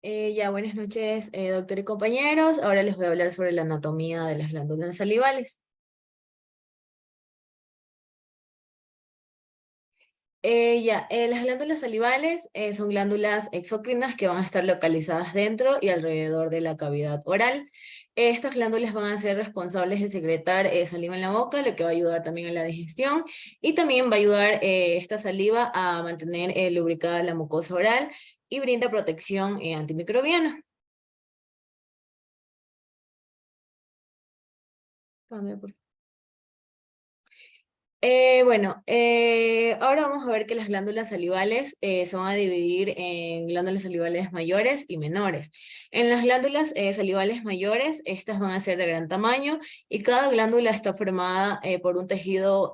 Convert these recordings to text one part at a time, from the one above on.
Ya, buenas noches, doctor y compañeros. Ahora les voy a hablar sobre la anatomía de las glándulas salivales. Las glándulas salivales son glándulas exócrinas que van a estar localizadas dentro y alrededor de la cavidad oral. Estas glándulas van a ser responsables de secretar saliva en la boca, lo que va a ayudar también a la digestión y también va a ayudar esta saliva a mantener lubricada la mucosa oral y brinda protección antimicrobiana. Cambia, por ahora vamos a ver que las glándulas salivales se van a dividir en glándulas salivales mayores y menores. En las glándulas salivales mayores, estas van a ser de gran tamaño y cada glándula está formada por un tejido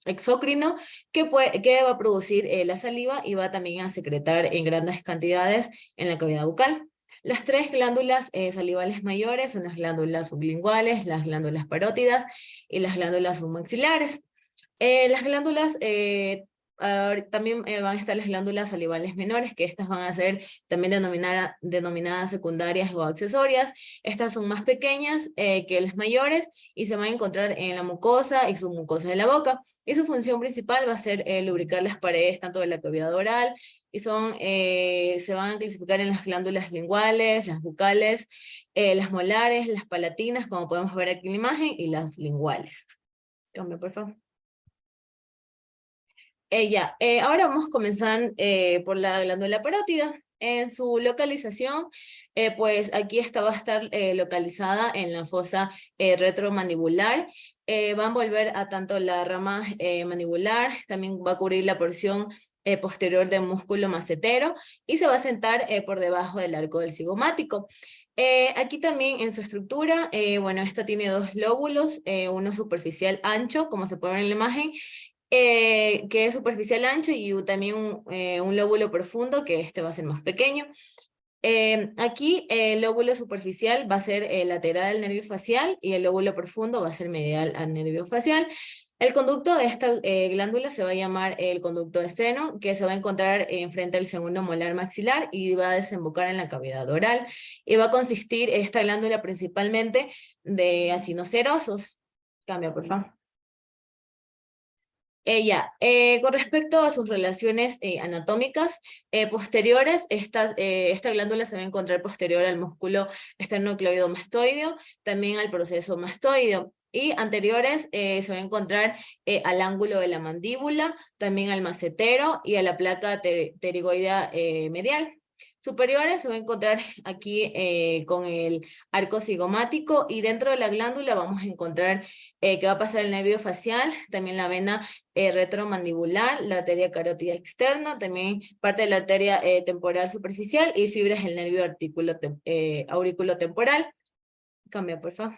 exócrino que va a producir la saliva y va también a secretar en grandes cantidades en la cavidad bucal. Las tres glándulas salivales mayores son las glándulas sublinguales, las glándulas parótidas y las glándulas submaxilares. Las glándulas, también van a estar las glándulas salivales menores, que estas van a ser también denominadas secundarias o accesorias. Estas son más pequeñas que las mayores y se van a encontrar en la mucosa y submucosa de la boca. Y su función principal va a ser lubricar las paredes tanto de la cavidad oral y se van a clasificar en las glándulas linguales, las bucales, las molares, las palatinas, como podemos ver aquí en la imagen, y las linguales. Cambio, por favor. Ahora vamos a comenzar por la glándula parótida. En su localización, pues aquí esta va a estar localizada en la fosa retromandibular. Va a envolver a tanto la rama mandibular, también va a cubrir la porción posterior del músculo macetero y se va a sentar por debajo del arco del cigomático. Aquí también en su estructura, bueno, esta tiene dos lóbulos, uno superficial ancho, como se puede ver en la imagen, que es superficial ancho y también un lóbulo profundo, que este va a ser más pequeño. Aquí el lóbulo superficial va a ser lateral al nervio facial y el lóbulo profundo va a ser medial al nervio facial. El conducto de esta glándula se va a llamar el conducto esteno, que se va a encontrar enfrente al segundo molar maxilar y va a desembocar en la cavidad oral. Y va a consistir esta glándula principalmente de acinos serosos. Cambia, por favor. Con respecto a sus relaciones anatómicas posteriores, esta glándula se va a encontrar posterior al músculo esternocleidomastoideo, también al proceso mastoideo, y anteriores se va a encontrar al ángulo de la mandíbula, también al macetero y a la placa pterigoidea medial. Superiores se va a encontrar aquí con el arco cigomático, y dentro de la glándula vamos a encontrar que va a pasar el nervio facial, también la vena retromandibular, la arteria carótida externa, también parte de la arteria temporal superficial y fibras del nervio auriculotemporal. Cambia, por favor.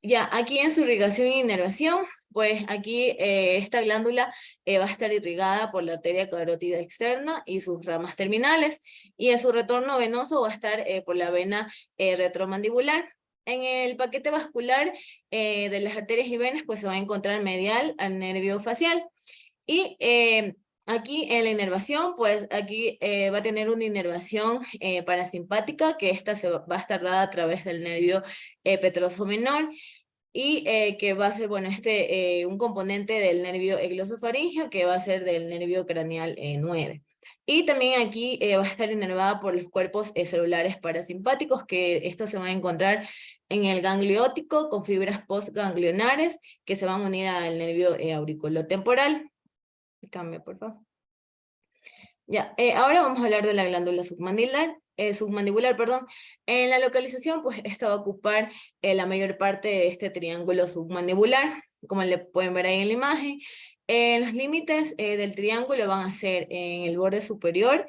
Ya, aquí en su irrigación e inervación, pues aquí esta glándula va a estar irrigada por la arteria carótida externa y sus ramas terminales, y en su retorno venoso va a estar por la vena retromandibular. En el paquete vascular de las arterias y venas, pues se va a encontrar medial al nervio facial. Y aquí en la inervación, pues aquí va a tener una inervación parasimpática, que esta va a estar dada a través del nervio petroso menor, y que va a ser, bueno, un componente del nervio eglosofaringeo, que va a ser del nervio craneal 9. Y también aquí va a estar inervada por los cuerpos celulares parasimpáticos, que esto se va a encontrar en el ganglio óptico con fibras postganglionares que se van a unir al nervio auriculotemporal. Cambia, por favor. Ya, ahora vamos a hablar de la glándula submandibular, perdón. En la localización, pues esta va a ocupar la mayor parte de este triángulo submandibular, como le pueden ver ahí en la imagen. Los límites del triángulo van a ser en el borde superior,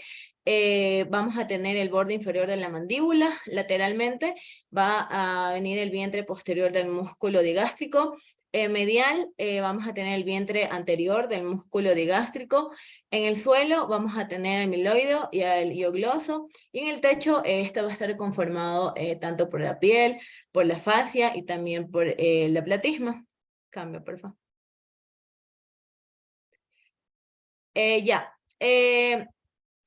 vamos a tener el borde inferior de la mandíbula, lateralmente va a venir el vientre posterior del músculo digástrico, medial vamos a tener el vientre anterior del músculo digástrico, en el suelo vamos a tener el miloideo y el hiogloso, y en el techo este va a estar conformado tanto por la piel, por la fascia y también por la platisma. Cambio, por favor. Ya.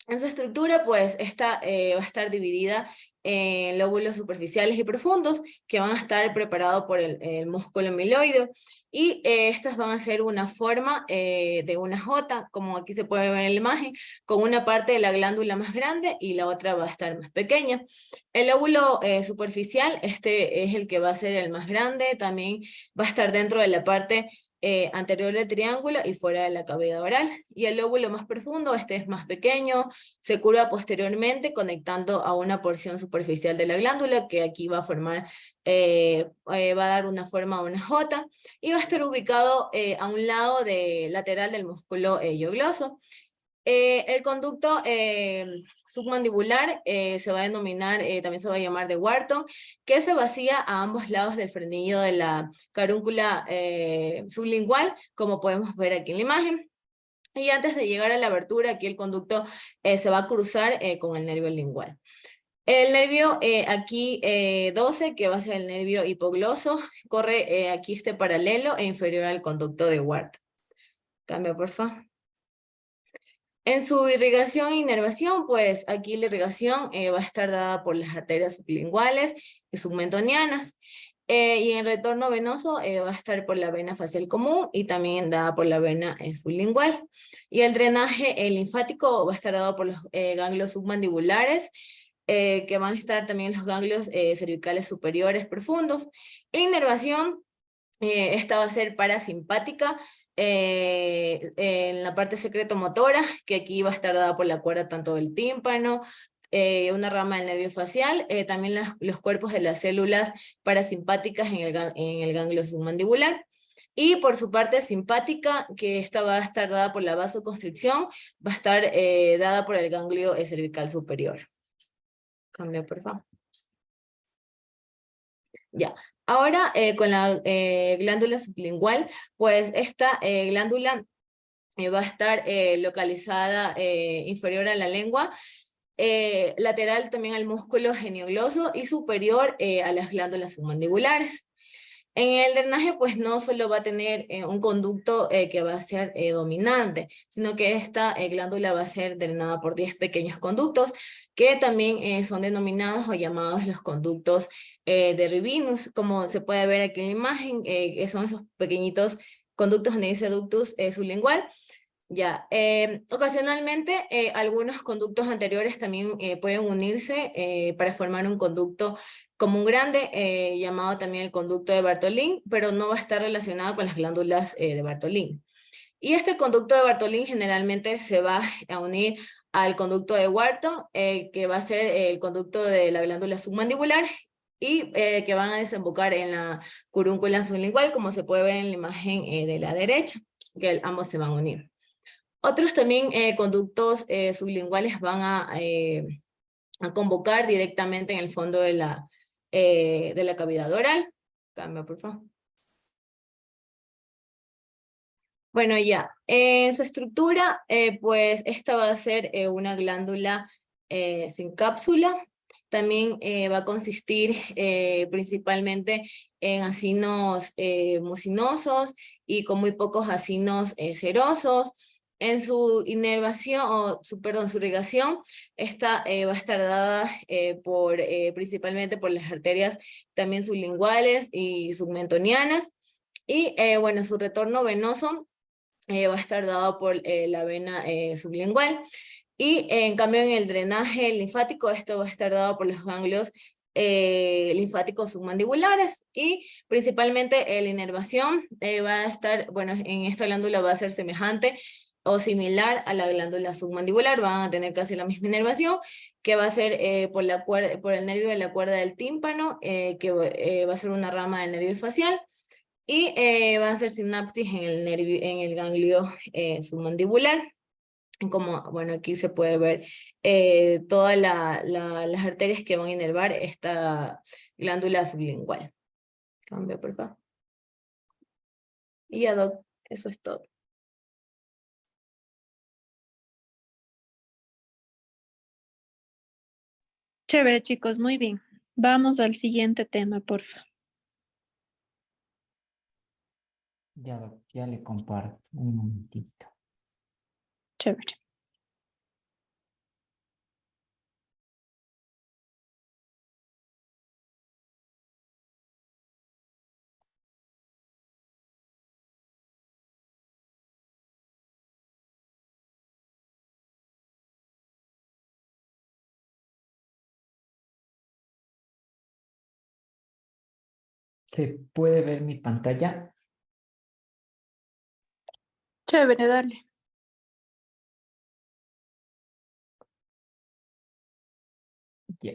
En su estructura, pues, esta va a estar dividida en lóbulos superficiales y profundos, que van a estar preparados por el músculo emiloide, y estas van a ser una forma de una J, como aquí se puede ver en la imagen, con una parte de la glándula más grande y la otra va a estar más pequeña. El lóbulo superficial, este es el que va a ser el más grande, también va a estar dentro de la parte anterior del triángulo y fuera de la cavidad oral. Y el lóbulo más profundo, este es más pequeño, se curva posteriormente conectando a una porción superficial de la glándula que aquí va a formar, va a dar una forma a una J y va a estar ubicado a un lado lateral del músculo yogloso. El conducto submandibular se va a denominar, también se va a llamar de Wharton, que se vacía a ambos lados del frenillo de la carúncula sublingual, como podemos ver aquí en la imagen. Y antes de llegar a la abertura, aquí el conducto se va a cruzar con el nervio lingual. El nervio aquí 12, que va a ser el nervio hipogloso, corre aquí este paralelo e inferior al conducto de Wharton. Cambia, por favor. En su irrigación e inervación, pues aquí la irrigación va a estar dada por las arterias sublinguales y submentonianas. Y en retorno venoso va a estar por la vena facial común y también dada por la vena sublingual. Y el drenaje linfático va a estar dado por los ganglios submandibulares, que van a estar también los ganglios cervicales superiores profundos. La inervación esta va a ser parasimpática en la parte secretomotora, que aquí va a estar dada por la cuerda tanto del tímpano, una rama del nervio facial, también los cuerpos de las células parasimpáticas en el ganglio submandibular. Y por su parte simpática, que esta va a estar dada por la vasoconstricción, va a estar dada por el ganglio cervical superior. Cambia, por favor. Ya, ahora con la glándula sublingual, pues esta glándula va a estar localizada inferior a la lengua, lateral también al músculo geniogloso y superior a las glándulas submandibulares. En el drenaje, pues no solo va a tener un conducto que va a ser dominante, sino que esta glándula va a ser drenada por 10 pequeños conductos, que también son denominados o llamados los conductos de Rivinus, como se puede ver aquí en la imagen, son esos pequeñitos conductos donde dice ductus sublingual. Ya, ocasionalmente algunos conductos anteriores también pueden unirse para formar un conducto común grande, llamado también el conducto de Bartholin, pero no va a estar relacionado con las glándulas de Bartholin. Y este conducto de Bartholin generalmente se va a unir al conducto de Wharton, que va a ser el conducto de la glándula submandibular, y que van a desembocar en la curúncula sublingual, como se puede ver en la imagen de la derecha, que ambos se van a unir. Otros también conductos sublinguales van a convocar directamente en el fondo de la cavidad oral. Cambia, por favor. Bueno, ya, en su estructura, pues esta va a ser una glándula sin cápsula. También va a consistir principalmente en acinos mucinosos y con muy pocos acinos serosos. En su inervación, perdón, su irrigación, esta va a estar dada principalmente por las arterias también sublinguales y submentonianas. Y bueno, su retorno venoso va a estar dado por la vena sublingual. Y en cambio en el drenaje linfático, esto va a estar dado por los ganglios linfáticos submandibulares, y principalmente la inervación va a estar, bueno, en esta glándula va a ser semejante o similar a la glándula submandibular, van a tener casi la misma inervación, que va a ser por el nervio de la cuerda del tímpano, que va a ser una rama del nervio facial, y van a hacer sinapsis en el nervio, en el ganglio submandibular. Como, bueno, aquí se puede ver todas las arterias que van a inervar esta glándula sublingual. Cambio, por favor. Y ya, Doc, eso es todo. Chévere, chicos, muy bien. Vamos al siguiente tema, porfa. Ya le comparto un momentito. Chévere. ¿Se puede ver mi pantalla? Chévere, dale. Ya.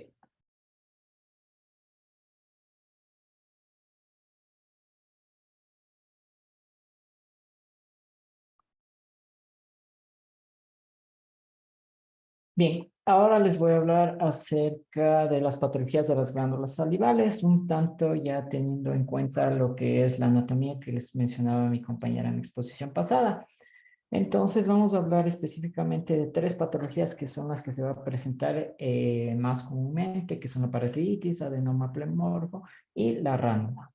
Bien, ahora les voy a hablar acerca de las patologías de las glándulas salivales, un tanto ya teniendo en cuenta lo que es la anatomía que les mencionaba mi compañera en la exposición pasada. Entonces vamos a hablar específicamente de tres patologías que son las que se va a presentar más comúnmente, que son la parotiditis, adenoma pneumorfo y la ránula.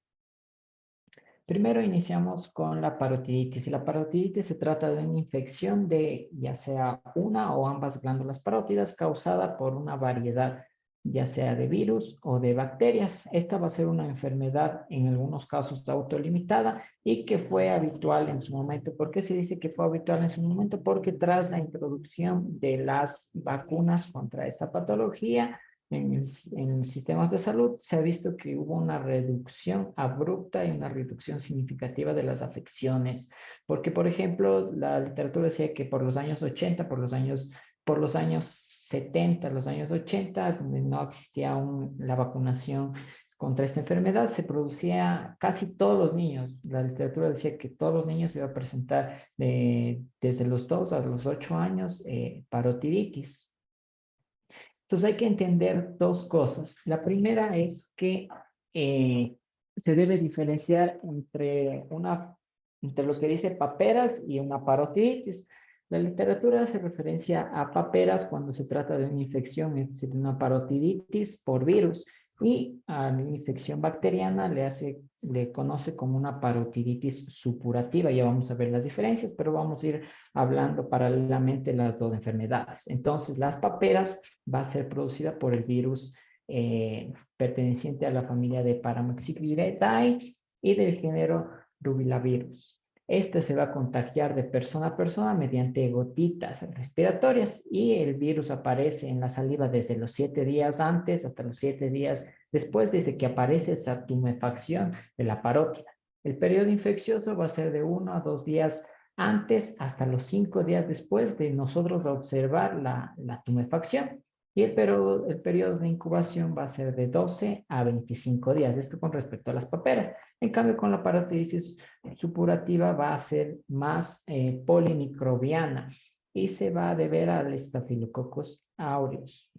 Primero iniciamos con la parotiditis. Y la parotiditis se trata de una infección de ya sea una o ambas glándulas parótidas causada por una variedad, ya sea de virus o de bacterias. Esta va a ser una enfermedad en algunos casos autolimitada y que fue habitual en su momento. ¿Por qué se dice que fue habitual en su momento? Porque tras la introducción de las vacunas contra esta patología, en sistemas de salud se ha visto que hubo una reducción abrupta y una reducción significativa de las afecciones. Porque, por ejemplo, la literatura decía que por los años 80, por los años 70, los años 80, donde no existía aún la vacunación contra esta enfermedad, se producía casi todos los niños. La literatura decía que todos los niños se iba a presentar desde los 2 a los 8 años parotiditis. Entonces hay que entender dos cosas. La primera es que se debe diferenciar entre lo que dice paperas y una parotiditis. La literatura hace referencia a paperas cuando se trata de una infección, es decir, una parotiditis por virus, y a la infección bacteriana le conoce como una parotiditis supurativa. Ya vamos a ver las diferencias, pero vamos a ir hablando paralelamente las dos enfermedades. Entonces, las paperas va a ser producida por el virus perteneciente a la familia de Paramoxiferidae y del género Rubilavirus. Este se va a contagiar de persona a persona mediante gotitas respiratorias y el virus aparece en la saliva desde los 7 días antes hasta los 7 días después, desde que aparece esa tumefacción de la parótida. El periodo infeccioso va a ser de 1 a 2 días antes hasta los 5 días después de nosotros observar la tumefacción. Y el periodo de incubación va a ser de 12 a 25 días. Esto con respecto a las paperas. En cambio, con la parotiditis supurativa va a ser más polimicrobiana y se va a deber al Staphylococcus aureus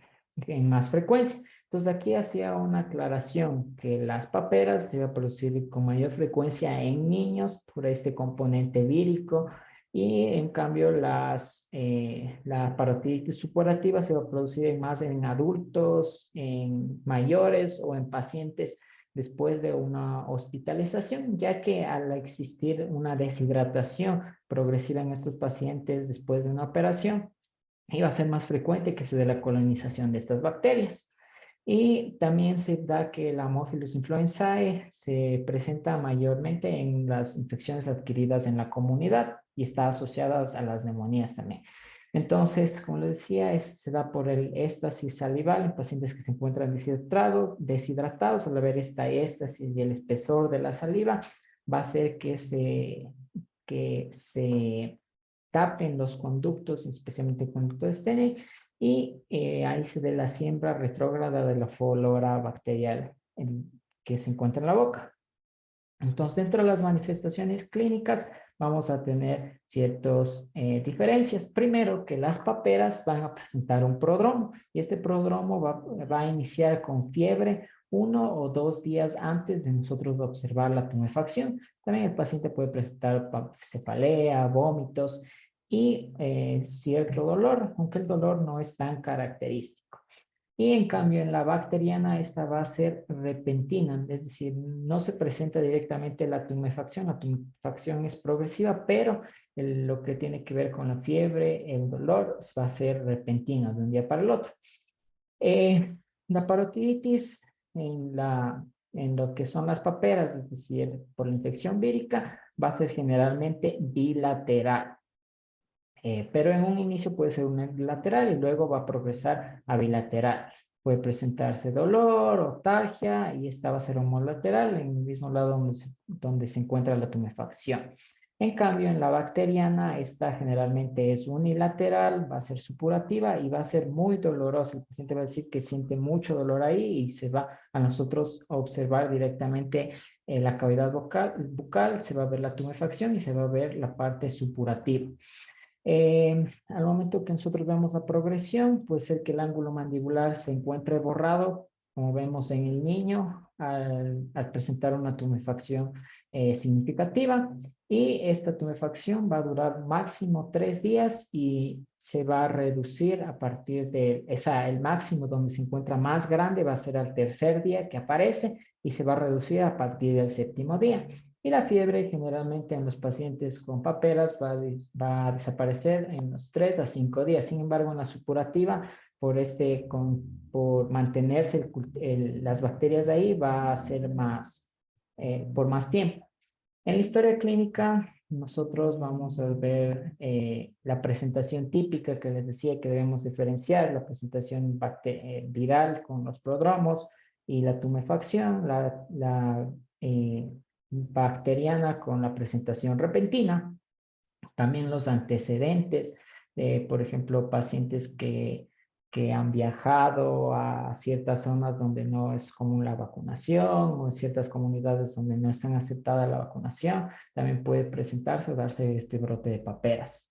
en más frecuencia. Entonces, aquí hacía una aclaración que las paperas se va a producir con mayor frecuencia en niños por este componente vírico y en cambio la parotiditis supurativa se va a producir más en adultos, en mayores o en pacientes después de una hospitalización, ya que al existir una deshidratación progresiva en estos pacientes después de una operación, iba a ser más frecuente que se dé la colonización de estas bacterias. Y también se da que la Haemophilus influenzae se presenta mayormente en las infecciones adquiridas en la comunidad y está asociada a las neumonías también. Entonces, como les decía, se da por el éstasis salival en pacientes que se encuentran deshidratados. Al haber esta éstasis y el espesor de la saliva, va a hacer que se tapen los conductos, especialmente el conducto de Steney, y ahí se da la siembra retrógrada de la flora bacterial que se encuentra en la boca. Entonces, dentro de las manifestaciones clínicas vamos a tener ciertas diferencias. Primero, que las paperas van a presentar un prodromo y este prodromo va a iniciar con fiebre 1 o 2 días antes de nosotros observar la tumefacción. También el paciente puede presentar cefalea, vómitos y cierto dolor, aunque el dolor no es tan característico. Y en cambio en la bacteriana esta va a ser repentina, es decir, no se presenta directamente la tumefacción es progresiva, pero lo que tiene que ver con la fiebre, el dolor, va a ser repentino de un día para el otro. La parotiditis en lo que son las paperas, es decir, por la infección vírica, va a ser generalmente bilateral. Pero en un inicio puede ser unilateral y luego va a progresar a bilateral. puede presentarse dolor, otalgia, y esta va a ser homolateral en el mismo lado donde se encuentra la tumefacción. En cambio, en la bacteriana, esta generalmente es unilateral, va a ser supurativa y va a ser muy dolorosa. El paciente va a decir que siente mucho dolor ahí y se va a nosotros a observar directamente la cavidad bucal, se va a ver la tumefacción y se va a ver la parte supurativa. Al momento que nosotros vemos la progresión, puede ser que el ángulo mandibular se encuentre borrado, como vemos en el niño, al presentar una tumefacción significativa. Y esta tumefacción va a durar máximo 3 días y se va a reducir a partir de, el máximo donde se encuentra más grande va a ser al tercer día que aparece y se va a reducir a partir del 7º día. Y la fiebre generalmente en los pacientes con paperas va a desaparecer en los 3 a 5 días. Sin embargo, en la supurativa, por mantenerse las bacterias ahí, va a ser por más tiempo. En la historia clínica, nosotros vamos a ver la presentación típica que les decía que debemos diferenciar, la presentación viral con los prodromos y la tumefacción, la bacteriana con la presentación repentina. También los antecedentes, por ejemplo, pacientes que han viajado a ciertas zonas donde no es común la vacunación o en ciertas comunidades donde no están aceptada la vacunación, también puede presentarse o darse este brote de paperas.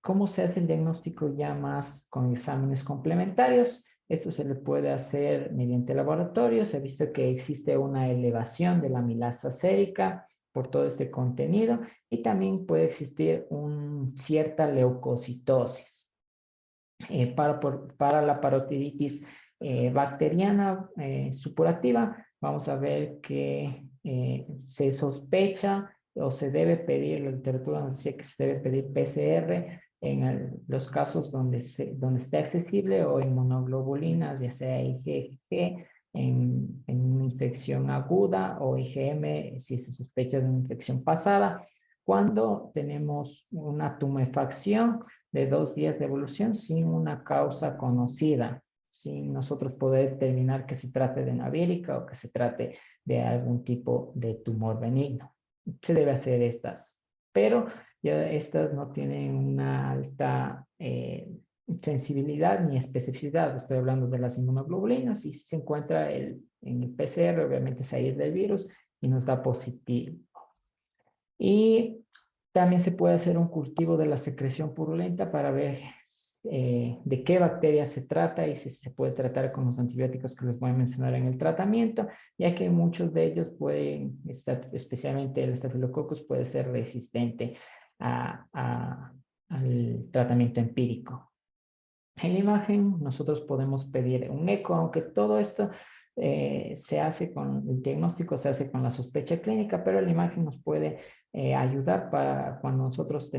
¿Cómo se hace el diagnóstico ya más con exámenes complementarios? Esto se le puede hacer mediante laboratorio. Se ha visto que existe una elevación de la amilasa sérica por todo este contenido y también puede existir cierta leucocitosis. Para la parotiditis bacteriana supurativa, vamos a ver que se sospecha o se debe pedir, la literatura nos decía que se debe pedir PCR en los casos donde esté accesible o inmunoglobulinas, ya sea IgG, en una infección aguda o IgM si se sospecha de una infección pasada. Cuando tenemos una tumefacción de 2 días de evolución sin una causa conocida, sin nosotros poder determinar que se trate de una vírica o que se trate de algún tipo de tumor benigno. Se debe hacer estas, pero ya estas no tienen una alta sensibilidad ni especificidad. Estoy hablando de las inmunoglobulinas y si se encuentra en el PCR, obviamente es ahí del virus y nos da positivo. Y también se puede hacer un cultivo de la secreción purulenta para ver de qué bacteria se trata y si se puede tratar con los antibióticos que les voy a mencionar en el tratamiento, ya que muchos de ellos pueden estar, especialmente el Staphylococcus, puede ser resistente al tratamiento empírico. En la imagen nosotros podemos pedir un eco, aunque todo esto se hace con el diagnóstico, se hace con la sospecha clínica, pero la imagen nos puede ayudar para cuando nosotros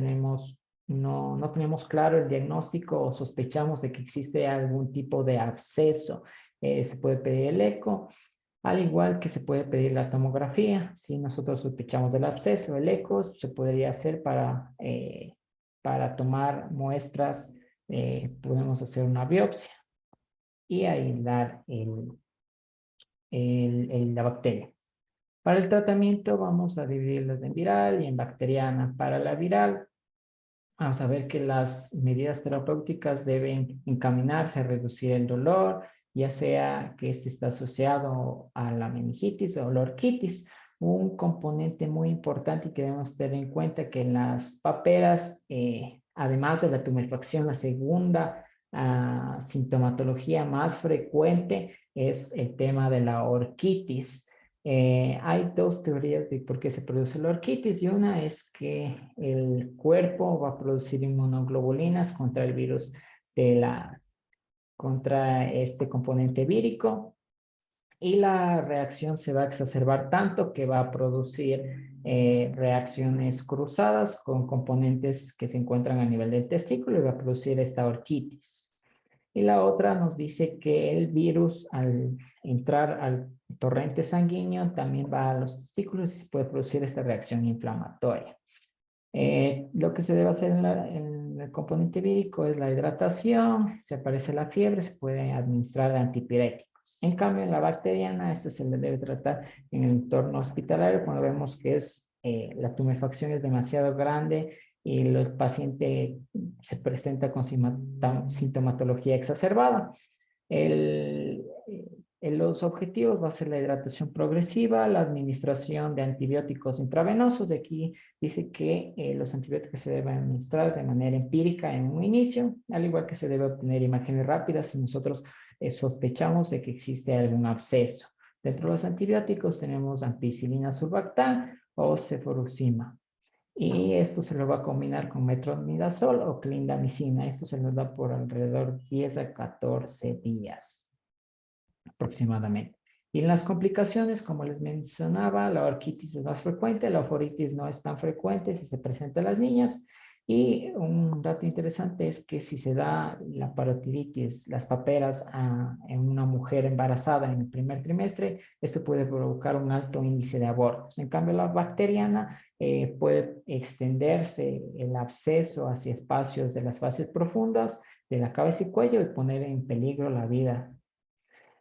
no tenemos claro el diagnóstico o sospechamos de que existe algún tipo de absceso. Se puede pedir el eco, al igual que se puede pedir la tomografía. Si nosotros sospechamos del absceso, el eco se podría hacer para tomar muestras. Podemos hacer una biopsia y aislar la bacteria. Para el tratamiento vamos a dividirlas en viral y en bacteriana. Para la viral, vamos a ver que las medidas terapéuticas deben encaminarse a reducir el dolor, ya sea que este está asociado a la meningitis o la orquitis. Un componente muy importante y que debemos tener en cuenta que en las paperas, además de la tumefacción, la segunda sintomatología más frecuente es el tema de la orquitis. Hay 2 teorías de por qué se produce la orquitis y una es que el cuerpo va a producir inmunoglobulinas contra el virus contra este componente vírico y la reacción se va a exacerbar tanto que va a producir reacciones cruzadas con componentes que se encuentran a nivel del testículo y va a producir esta orquitis. Y la otra nos dice que el virus al entrar al torrente sanguíneo también va a los testículos y puede producir esta reacción inflamatoria. Lo que se debe hacer en el componente vírico es la hidratación, si aparece la fiebre, se puede administrar antipiréticos. En cambio, en la bacteriana, esta se le debe tratar en el entorno hospitalario cuando vemos que la tumefacción es demasiado grande y el paciente se presenta con sintomatología exacerbada. Los objetivos va a ser la hidratación progresiva, la administración de antibióticos intravenosos. De aquí dice que los antibióticos se deben administrar de manera empírica en un inicio, al igual que se debe obtener imágenes rápidas si nosotros sospechamos de que existe algún absceso. Dentro de los antibióticos tenemos ampicilina surfactán o cefuroxima. Y esto se lo va a combinar con metronidazol o clindamicina. Esto se nos da por alrededor de 10 a 14 días aproximadamente. Y en las complicaciones, como les mencionaba, la orquitis es más frecuente, la oforitis no es tan frecuente si se presenta en las niñas. Y un dato interesante es que si se da la parotiditis, las paperas en una mujer embarazada en el primer trimestre, esto puede provocar un alto índice de abortos. En cambio, la bacteriana puede extenderse el absceso hacia espacios de las fases profundas de la cabeza y cuello y poner en peligro la vida.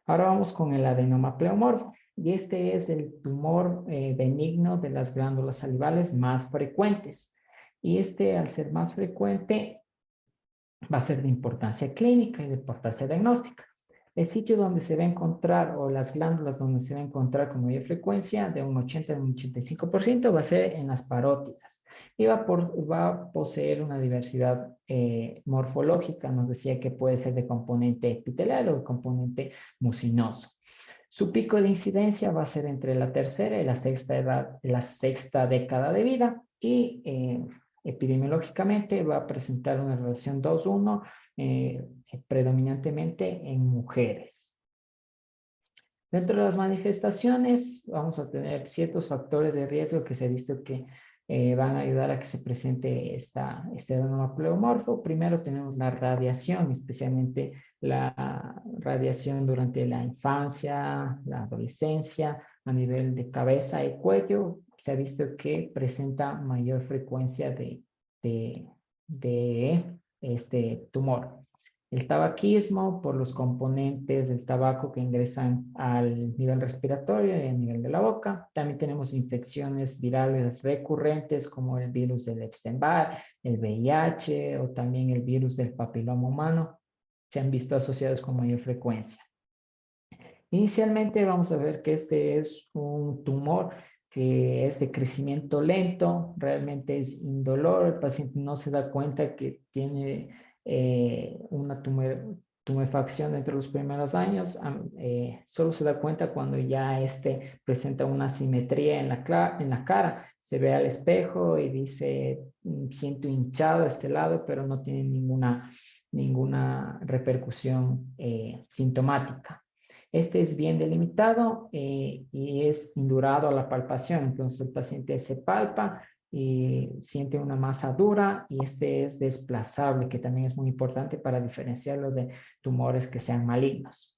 Ahora vamos con el adenoma pleomorfo. Y este es el tumor benigno de las glándulas salivales más frecuentes. Y este, al ser más frecuente, va a ser de importancia clínica y de importancia diagnóstica. El sitio donde se va a encontrar, o las glándulas donde se va a encontrar con mayor frecuencia, de un 80 a un 85%, va a ser en las parótidas. Y va a poseer una diversidad morfológica. Nos decía que puede ser de componente epitelial o de componente mucinoso. Su pico de incidencia va a ser entre la tercera y la sexta década de vida. Y epidemiológicamente va a presentar una relación 2-1 predominantemente en mujeres. Dentro de las manifestaciones vamos a tener ciertos factores de riesgo que se ha visto que van a ayudar a que se presente este adenoma pleomorfo. Primero tenemos la radiación, especialmente la radiación durante la infancia, la adolescencia, a nivel de cabeza y cuello. Se ha visto que presenta mayor frecuencia de este tumor. El tabaquismo, por los componentes del tabaco que ingresan al nivel respiratorio y al nivel de la boca. También tenemos infecciones virales recurrentes como el virus del Epstein-Barr, el VIH o también el virus del papiloma humano. Se han visto asociados con mayor frecuencia. Inicialmente vamos a ver que este es un tumor que es de crecimiento lento, realmente es indolor, el paciente no se da cuenta que tiene una tumefacción dentro de los primeros años, solo se da cuenta cuando ya presenta una asimetría en la cara, se ve al espejo y dice, siento hinchado este lado, pero no tiene ninguna repercusión sintomática. Este es bien delimitado y es indurado a la palpación. Entonces el paciente se palpa y siente una masa dura y este es desplazable, que también es muy importante para diferenciarlo de tumores que sean malignos.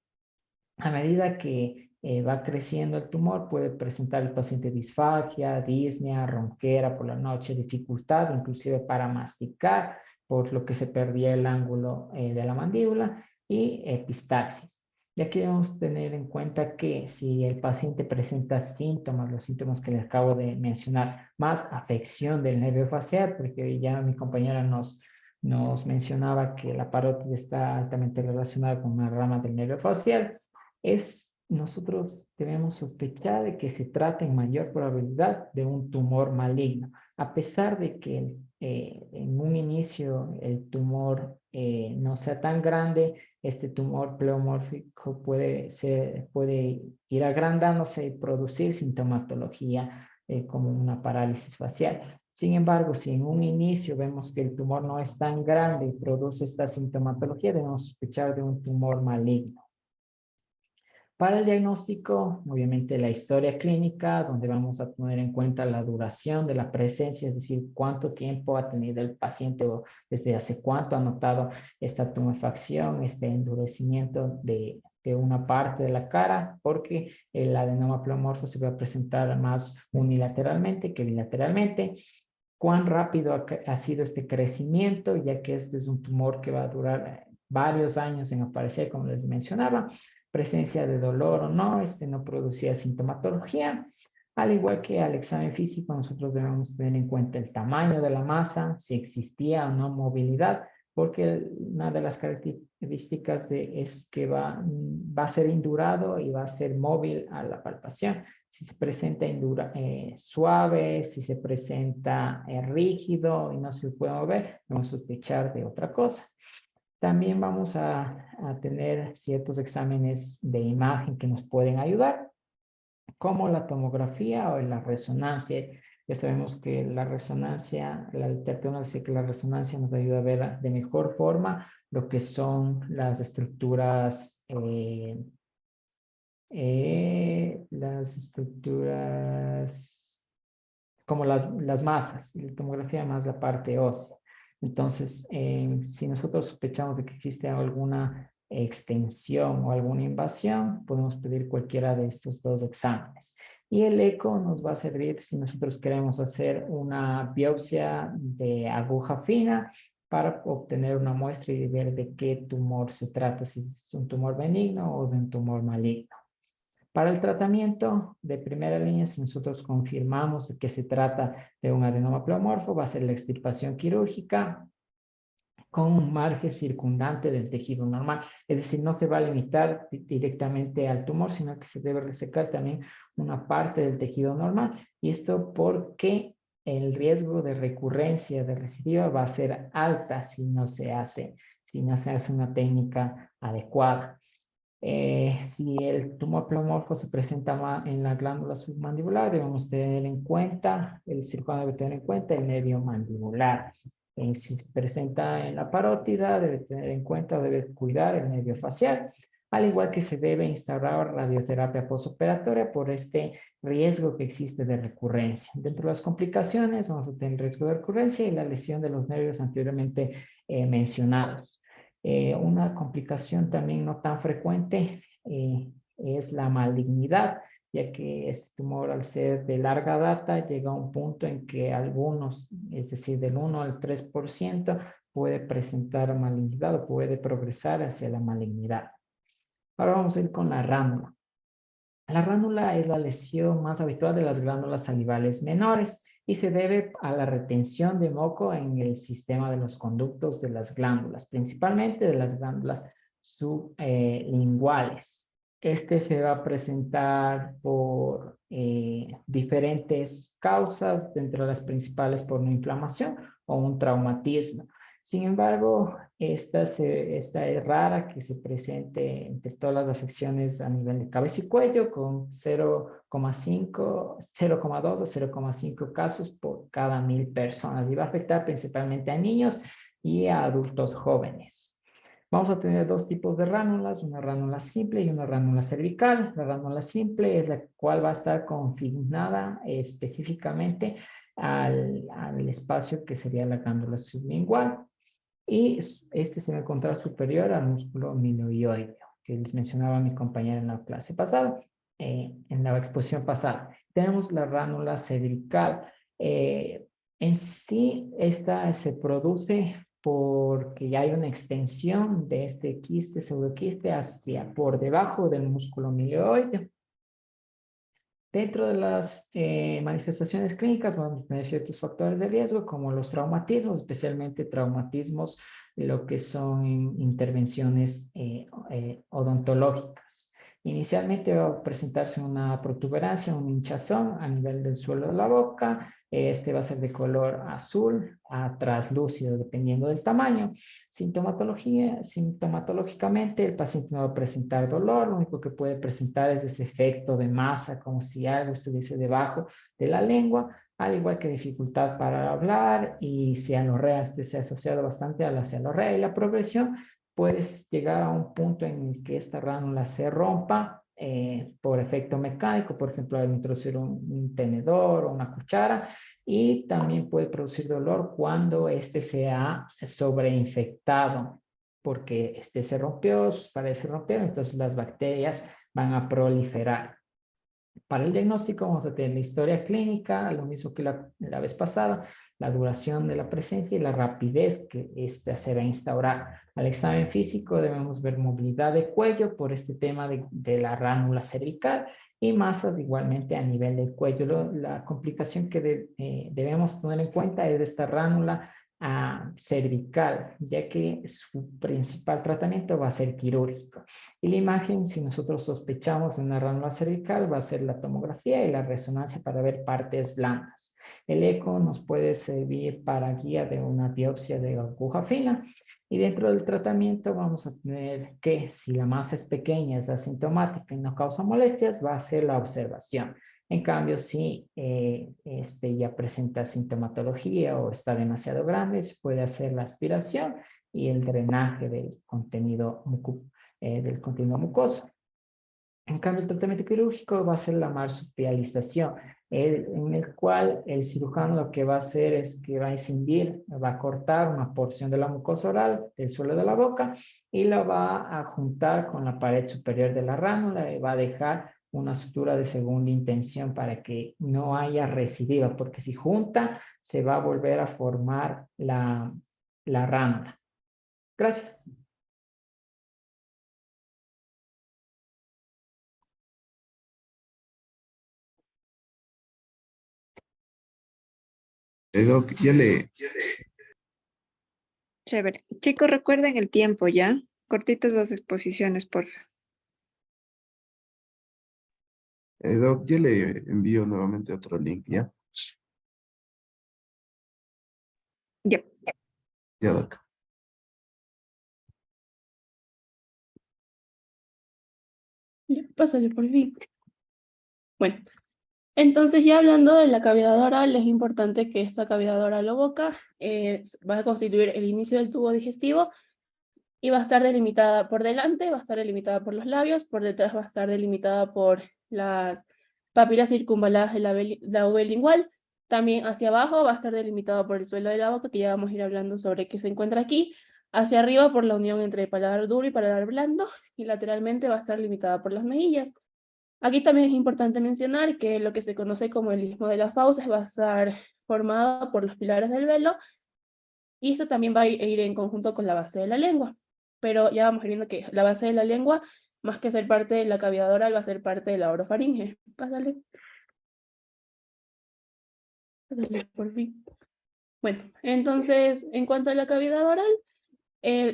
A medida que va creciendo el tumor, puede presentar el paciente disfagia, disnea, ronquera por la noche, dificultad inclusive para masticar, por lo que se perdía el ángulo de la mandíbula, y epistaxis. Y aquí debemos tener en cuenta que si el paciente presenta síntomas, los síntomas que les acabo de mencionar, más afección del nervio facial, porque ya mi compañera nos mencionaba que la parótida está altamente relacionada con una rama del nervio facial, nosotros debemos sospechar de que se trata en mayor probabilidad de un tumor maligno, a pesar de que en un inicio el tumor no sea tan grande. Este tumor pleomórfico puede ir agrandándose y producir sintomatología como una parálisis facial. Sin embargo, si en un inicio vemos que el tumor no es tan grande y produce esta sintomatología, debemos sospechar de un tumor maligno. Para el diagnóstico, obviamente la historia clínica, donde vamos a tener en cuenta la duración de la presencia, es decir, cuánto tiempo ha tenido el paciente o desde hace cuánto ha notado esta tumefacción, este endurecimiento de una parte de la cara, porque el adenoma pleomorfo se va a presentar más unilateralmente que bilateralmente. cuán rápido ha sido este crecimiento, ya que este es un tumor que va a durar varios años en aparecer, como les mencionaba. Presencia de dolor o no, no producía sintomatología. Al igual que al examen físico, nosotros debemos tener en cuenta el tamaño de la masa, si existía o no movilidad, porque una de las características es que va a ser indurado y va a ser móvil a la palpación. Si se presenta suave, si se presenta rígido y no se puede mover, vamos a sospechar de otra cosa. También vamos a tener ciertos exámenes de imagen que nos pueden ayudar, como la tomografía o la resonancia. Ya sabemos que la resonancia, la literatura dice que la resonancia nos ayuda a ver de mejor forma lo que son las estructuras, como las masas, y la tomografía más la parte ósea. Entonces, si nosotros sospechamos de que existe alguna extensión o alguna invasión, podemos pedir cualquiera de estos dos exámenes. Y el eco nos va a servir si nosotros queremos hacer una biopsia de aguja fina para obtener una muestra y ver de qué tumor se trata, si es un tumor benigno o de un tumor maligno. Para el tratamiento de primera línea, si nosotros confirmamos que se trata de un adenoma pleomorfo, va a ser la extirpación quirúrgica con un margen circundante del tejido normal. Es decir, no se va a limitar directamente al tumor, sino que se debe resecar también una parte del tejido normal. Y esto porque el riesgo de recurrencia de recidiva va a ser alta si no se hace una técnica adecuada. Si el tumor pleomorfo se presenta en la glándula submandibular, debemos tener en cuenta, el cirujano debe tener en cuenta el nervio mandibular. Si se presenta en la parótida, debe tener en cuenta o debe cuidar el nervio facial, al igual que se debe instaurar radioterapia postoperatoria por este riesgo que existe de recurrencia. Dentro de las complicaciones vamos a tener el riesgo de recurrencia y la lesión de los nervios anteriormente mencionados. Una complicación también no tan frecuente es la malignidad, ya que este tumor, al ser de larga data, llega a un punto en que algunos, es decir, del 1 al 3%, puede presentar malignidad o puede progresar hacia la malignidad. Ahora vamos a ir con la ránula. La ránula es la lesión más habitual de las glándulas salivales menores y se debe a la retención de moco en el sistema de los conductos de las glándulas, principalmente de las glándulas sublinguales. Este se va a presentar por diferentes causas, entre las principales por una inflamación o un traumatismo. Sin embargo, esta es rara que se presente entre todas las afecciones a nivel de cabeza y cuello, con 0,2 a 0,5 casos por cada 1000 personas, y va a afectar principalmente a niños y a adultos jóvenes. Vamos a tener dos tipos de ránulas, una ránula simple y una ránula cervical. La ránula simple es la cual va a estar confinada específicamente al espacio que sería la glándula sublingual. Y este se va a encontrar superior al músculo milioideo, que les mencionaba mi compañera en la clase pasada, en la exposición pasada. Tenemos la ránula cervical. En sí, esta se produce porque ya hay una extensión de este quiste, pseudoquiste, hacia por debajo del músculo milioideo. Dentro de las manifestaciones clínicas vamos a tener ciertos factores de riesgo como los traumatismos, especialmente traumatismos de lo que son intervenciones odontológicas. Inicialmente va a presentarse una protuberancia, un hinchazón a nivel del suelo de la boca. Este va a ser de color azul a traslúcido, dependiendo del tamaño. Sintomatológicamente, el paciente no va a presentar dolor. Lo único que puede presentar es ese efecto de masa, como si algo estuviese debajo de la lengua, al igual que dificultad para hablar, y cianorrea, se ha asociado bastante a la cianorrea, y la progresión puede llegar a un punto en el que esta ránula se rompa por efecto mecánico, por ejemplo, al introducir un tenedor o una cuchara, y también puede producir dolor cuando este se ha sobreinfectado, porque este se rompió, sus paredes se rompieron, entonces las bacterias van a proliferar. Para el diagnóstico vamos a tener la historia clínica, lo mismo que la vez pasada, la duración de la presencia y la rapidez que ésta se va a instaurar. Al examen físico debemos ver movilidad de cuello por este tema de la ránula cervical y masas igualmente a nivel del cuello. La complicación que debemos tener en cuenta es de esta ránula cervical, ya que su principal tratamiento va a ser quirúrgico. Y la imagen, si nosotros sospechamos de una ránula cervical, va a ser la tomografía y la resonancia para ver partes blandas. El eco nos puede servir para guía de una biopsia de aguja fina. Y dentro del tratamiento vamos a tener que si la masa es pequeña, es asintomática y no causa molestias, va a ser la observación. En cambio, si ya presenta sintomatología o está demasiado grande, se puede hacer la aspiración y el drenaje del contenido mucoso. En cambio, el tratamiento quirúrgico va a ser la marsupialización, en el cual el cirujano lo que va a hacer es que va a escindir, va a cortar una porción de la mucosa oral del suelo de la boca y la va a juntar con la pared superior de la ránula y va a dejar una sutura de segunda intención para que no haya recidiva, porque si junta se va a volver a formar la ránula. Gracias. Doc, ya le, Chévere. Chicos, recuerden el tiempo, ¿ya? Cortitas las exposiciones, porfa. Doc, ya le envío nuevamente otro link, ¿ya? Ya. Ya, Doc. Ya, pásale por fin. Bueno, entonces ya hablando de la cavidad oral, es importante que esta cavidad oral o boca va a constituir el inicio del tubo digestivo y va a estar delimitada por delante, va a estar delimitada por los labios, por detrás va a estar delimitada por las papilas circunvaladas de la uve lingual. También hacia abajo va a estar delimitado por el suelo de la boca, que ya vamos a ir hablando sobre qué se encuentra aquí. Hacia arriba por la unión entre el paladar duro y paladar blando, y lateralmente va a estar limitada por las mejillas. Aquí también es importante mencionar que lo que se conoce como el istmo de las fauces va a estar formado por los pilares del velo, y esto también va a ir en conjunto con la base de la lengua. Pero ya vamos viendo que la base de la lengua, más que ser parte de la cavidad oral, va a ser parte de la orofaringe. Pásale. Pásale, por fin. Bueno, entonces, en cuanto a la cavidad oral,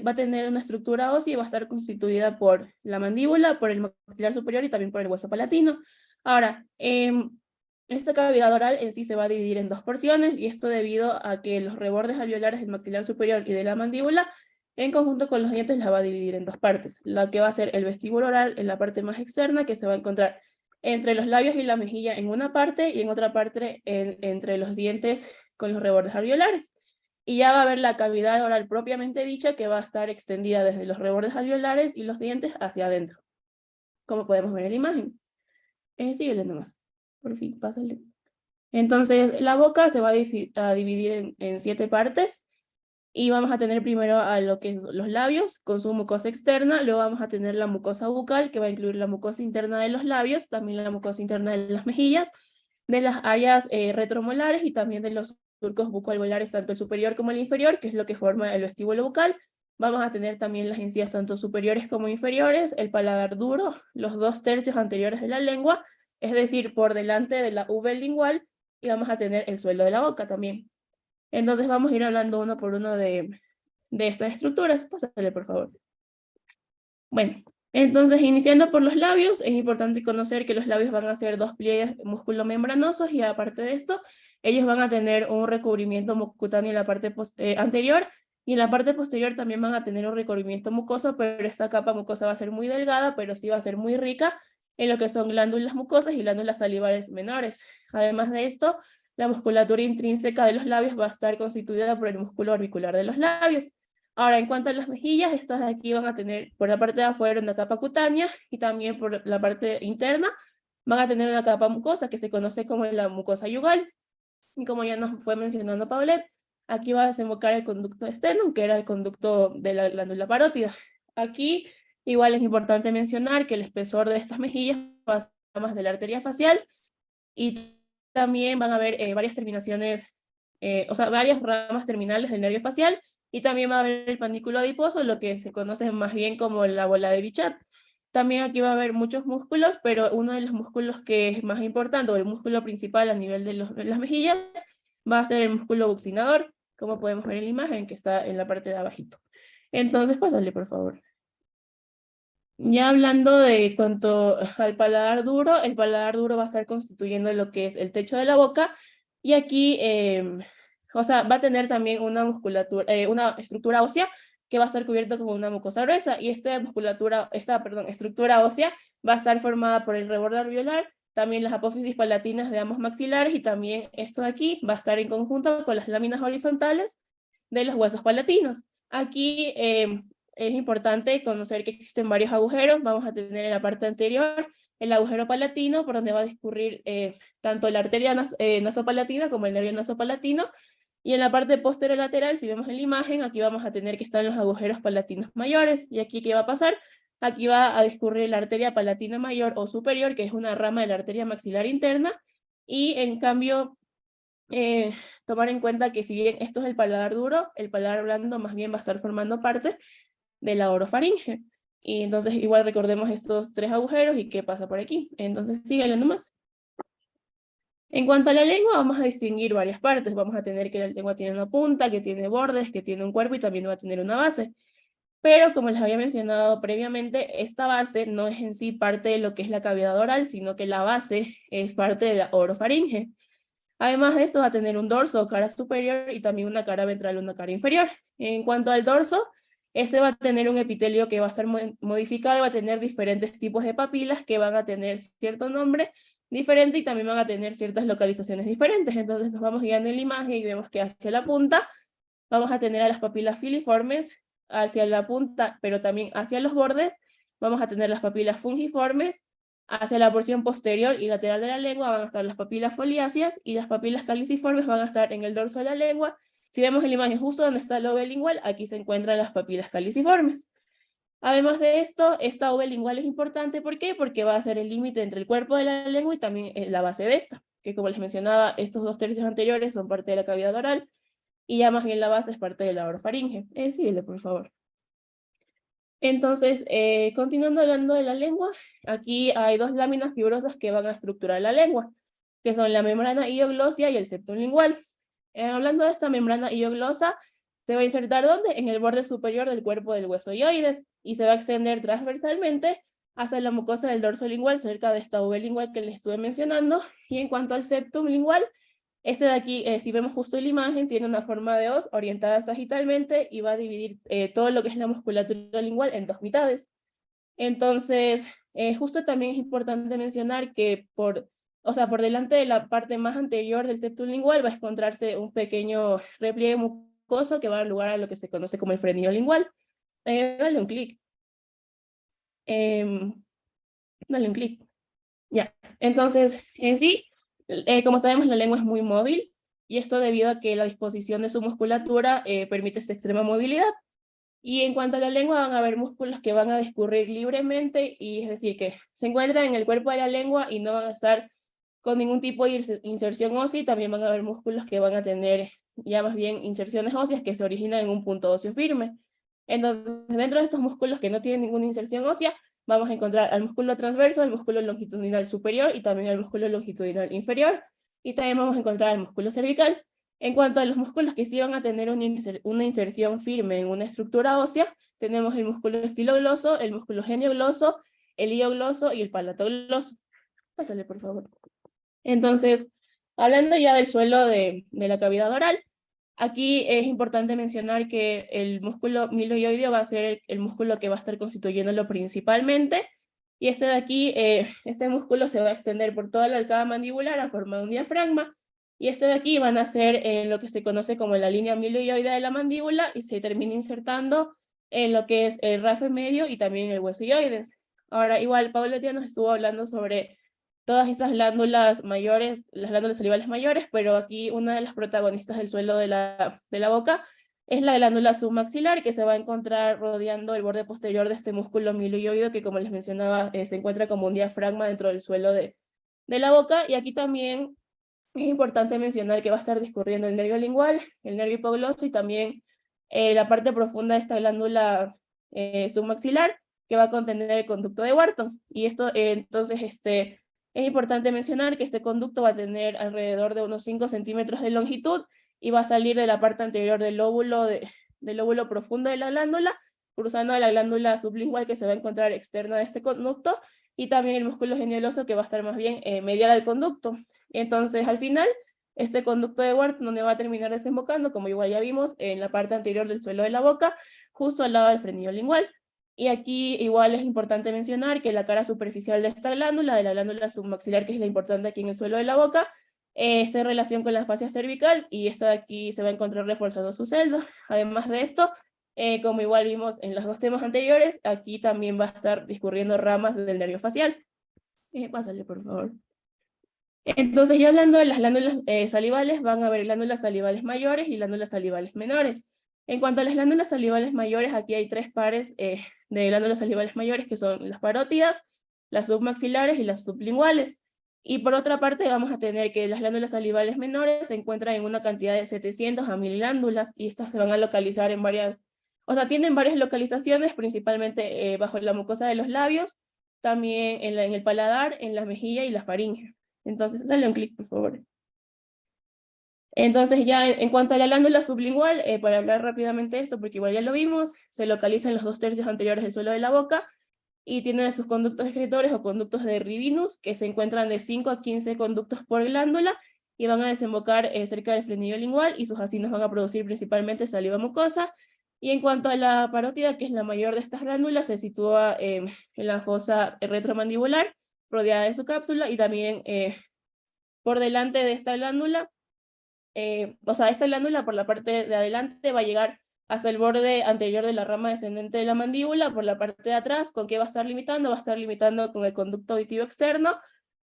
va a tener una estructura ósea y va a estar constituida por la mandíbula, por el maxilar superior y también por el hueso palatino. Ahora, esta cavidad oral en sí se va a dividir en dos porciones, y esto debido a que los rebordes alveolares del maxilar superior y de la mandíbula, en conjunto con los dientes, la va a dividir en dos partes. La que va a ser el vestíbulo oral en la parte más externa, que se va a encontrar entre los labios y la mejilla en una parte, y en otra parte entre los dientes con los rebordes alveolares. Y ya va a haber la cavidad oral propiamente dicha, que va a estar extendida desde los rebordes alveolares y los dientes hacia adentro, como podemos ver en la imagen. Síguele nomás, por fin, pásale. Entonces, la boca se va a dividir en 7 partes, y vamos a tener primero a lo que es los labios con su mucosa externa, luego vamos a tener la mucosa bucal, que va a incluir la mucosa interna de los labios, también la mucosa interna de las mejillas, de las áreas retromolares y también de los surcos bucoalveolares, tanto el superior como el inferior, que es lo que forma el vestíbulo bucal. Vamos a tener también las encías tanto superiores como inferiores, el paladar duro, los 2/3 anteriores de la lengua, es decir, por delante de la uve lingual, y vamos a tener el suelo de la boca también. Entonces vamos a ir hablando uno por uno de estas estructuras. Pásale, por favor. Bueno, entonces iniciando por los labios, es importante conocer que los labios van a ser 2 pliegues musculomembranosos, y aparte de esto, ellos van a tener un recubrimiento mucocutáneo en la parte anterior, y en la parte posterior también van a tener un recubrimiento mucoso, pero esta capa mucosa va a ser muy delgada, pero sí va a ser muy rica en lo que son glándulas mucosas y glándulas salivales menores. Además de esto, la musculatura intrínseca de los labios va a estar constituida por el músculo orbicular de los labios. Ahora, en cuanto a las mejillas, estas de aquí van a tener por la parte de afuera una capa cutánea, y también por la parte interna van a tener una capa mucosa que se conoce como la mucosa yugal. Y como ya nos fue mencionando Paulette, aquí va a desembocar el conducto de Sternum, que era el conducto de la glándula parótida. Aquí igual es importante mencionar que el espesor de estas mejillas va a ramas de la arteria facial, y también van a haber varias terminaciones, o sea, varias ramas terminales del nervio facial, y también va a haber el panículo adiposo, lo que se conoce más bien como la bola de Bichat. También aquí va a haber muchos músculos, pero uno de los músculos que es más importante, o el músculo principal a nivel de las mejillas, va a ser el músculo buccinador, como podemos ver en la imagen que está en la parte de abajito. Entonces, pásale, por favor. Ya hablando de cuanto al paladar duro, el paladar duro va a estar constituyendo lo que es el techo de la boca, y aquí, o sea, va a tener también una musculatura, una estructura ósea que va a estar cubierta con una mucosa gruesa, y esta estructura ósea va a estar formada por el reborde alveolar, también las apófisis palatinas de ambos maxilares, y también esto de aquí va a estar en conjunto con las láminas horizontales de los huesos palatinos. Aquí es importante conocer que existen varios agujeros. Vamos a tener en la parte anterior el agujero palatino, por donde va a discurrir tanto la arteria nasopalatina como el nervio nasopalatino, y en la parte posterior lateral, si vemos en la imagen, aquí vamos a tener que están los agujeros palatinos mayores. Y aquí, ¿qué va a pasar? Aquí va a discurrir la arteria palatina mayor o superior, que es una rama de la arteria maxilar interna, y en cambio, tomar en cuenta que si bien esto es el paladar duro, el paladar blando más bien va a estar formando parte de la orofaringe. Y entonces igual recordemos estos tres agujeros y qué pasa por aquí. Entonces síganle nomás. En cuanto a la lengua, vamos a distinguir varias partes. Vamos a tener que la lengua tiene una punta, que tiene bordes, que tiene un cuerpo y también va a tener una base. Pero como les había mencionado previamente, esta base no es en sí parte de lo que es la cavidad oral, sino que la base es parte de la orofaringe. Además de eso, va a tener un dorso o cara superior y también una cara ventral o una cara inferior. En cuanto al dorso, este va a tener un epitelio que va a estar modificado y va a tener diferentes tipos de papilas que van a tener cierto nombre diferente y también van a tener ciertas localizaciones diferentes. Entonces nos vamos guiando en la imagen y vemos que hacia la punta vamos a tener a las papilas filiformes, hacia la punta, pero también hacia los bordes, vamos a tener las papilas fungiformes. Hacia la porción posterior y lateral de la lengua van a estar las papilas foliáceas, y las papilas caliciformes van a estar en el dorso de la lengua. Si vemos en la imagen justo donde está el lobe lingual, aquí se encuentran las papilas caliciformes. Además de esto, esta V lingual es importante. ¿Por qué? Porque va a ser el límite entre el cuerpo de la lengua y también la base de esta, que como les mencionaba, estos dos tercios anteriores son parte de la cavidad oral, y ya más bien la base es parte de la orofaringe. Síguele, por favor. Entonces, continuando hablando de la lengua, aquí hay dos láminas fibrosas que van a estructurar la lengua, que son la membrana hioglósea y el septum lingual. Hablando de esta membrana hioglosa, se va a insertar ¿dónde? En el borde superior del cuerpo del hueso hioides, y se va a extender transversalmente hacia la mucosa del dorso lingual, cerca de esta V lingual que les estuve mencionando. Y en cuanto al septum lingual, este de aquí, si vemos justo en la imagen, tiene una forma de hoz orientada sagitalmente y va a dividir todo lo que es la musculatura lingual en dos mitades. Entonces, justo también es importante mencionar que por delante de la parte más anterior del septum lingual va a encontrarse un pequeño repliegue mucoso que va a dar lugar a lo que se conoce como el frenillo lingual. Dale un clic. Dale un clic. Ya, entonces, en sí, como sabemos, la lengua es muy móvil, y esto debido a que la disposición de su musculatura permite esta extrema movilidad. Y en cuanto a la lengua, van a haber músculos que van a discurrir libremente, y es decir, que se encuentran en el cuerpo de la lengua y no van a estar con ningún tipo de inserción ósea, y también van a haber músculos que van a tener ya más bien inserciones óseas que se originan en un punto óseo firme. Entonces, dentro de estos músculos que no tienen ninguna inserción ósea, vamos a encontrar al músculo transverso, al músculo longitudinal superior y también al músculo longitudinal inferior, y también vamos a encontrar al músculo cervical. En cuanto a los músculos que sí van a tener una inserción firme en una estructura ósea, tenemos el músculo estilogloso, el músculo geniogloso, el iogloso y el palatogloso. Pásale, por favor. Entonces, hablando ya del suelo de la cavidad oral, aquí es importante mencionar que el músculo miloioideo va a ser el músculo que va a estar constituyéndolo principalmente, y este de aquí, este músculo se va a extender por toda la arcada mandibular a forma de un diafragma, y este de aquí van a ser lo que se conoce como la línea miloioidea de la mandíbula, y se termina insertando en lo que es el rafe medio y también el hueso hioides. Ahora, igual, Paula ya nos estuvo hablando sobre todas esas glándulas mayores, las glándulas salivales mayores, pero aquí una de las protagonistas del suelo de la boca es la glándula submaxilar, que se va a encontrar rodeando el borde posterior de este músculo milioide, que como les mencionaba, se encuentra como un diafragma dentro del suelo de la boca. Y aquí también es importante mencionar que va a estar discurriendo el nervio lingual, el nervio hipogloso y también la parte profunda de esta glándula submaxilar, que va a contener el conducto de Wharton. Y esto, entonces, es importante mencionar que este conducto va a tener alrededor de unos 5 centímetros de longitud y va a salir de la parte anterior del lóbulo profundo de la glándula, cruzando a la glándula sublingual que se va a encontrar externa de este conducto, y también el músculo genealoso que va a estar más bien medial al conducto. Entonces, al final, este conducto de Wharton, donde va a terminar desembocando, como igual ya vimos, en la parte anterior del suelo de la boca, justo al lado del frenillo lingual. Y aquí igual es importante mencionar que la cara superficial de esta glándula, de la glándula submaxilar, que es la importante aquí en el suelo de la boca, está en relación con la fascia cervical, y esta de aquí se va a encontrar reforzando su celda. Además de esto, como igual vimos en los dos temas anteriores, aquí también va a estar discurriendo ramas del nervio facial. Pásale, por favor. Entonces, ya hablando de las glándulas salivales, van a haber glándulas salivales mayores y glándulas salivales menores. En cuanto a las glándulas salivales mayores, aquí hay 3 pares de glándulas salivales mayores, que son las parótidas, las submaxilares y las sublinguales. Y por otra parte, vamos a tener que las glándulas salivales menores se encuentran en una cantidad de 700 a 1000 glándulas, y estas se van a localizar en varias, o sea, tienen varias localizaciones, principalmente bajo la mucosa de los labios, también en el paladar, en la mejilla y la faringe. Entonces, dale un clic, por favor. Entonces, ya en cuanto a la glándula sublingual, para hablar rápidamente de esto, porque igual ya lo vimos, se localiza en los 2/3 anteriores del suelo de la boca, y tiene sus conductos excretores o conductos de Rivinus, que se encuentran de 5 a 15 conductos por glándula, y van a desembocar cerca del frenillo lingual, y sus acinos van a producir principalmente saliva mucosa. Y en cuanto a la parótida, que es la mayor de estas glándulas, se sitúa en la fosa retromandibular, rodeada de su cápsula, y también por delante de esta glándula, o sea, esta glándula por la parte de adelante va a llegar hasta el borde anterior de la rama descendente de la mandíbula. Por la parte de atrás, ¿con qué va a estar limitando? Va a estar limitando con el conducto auditivo externo.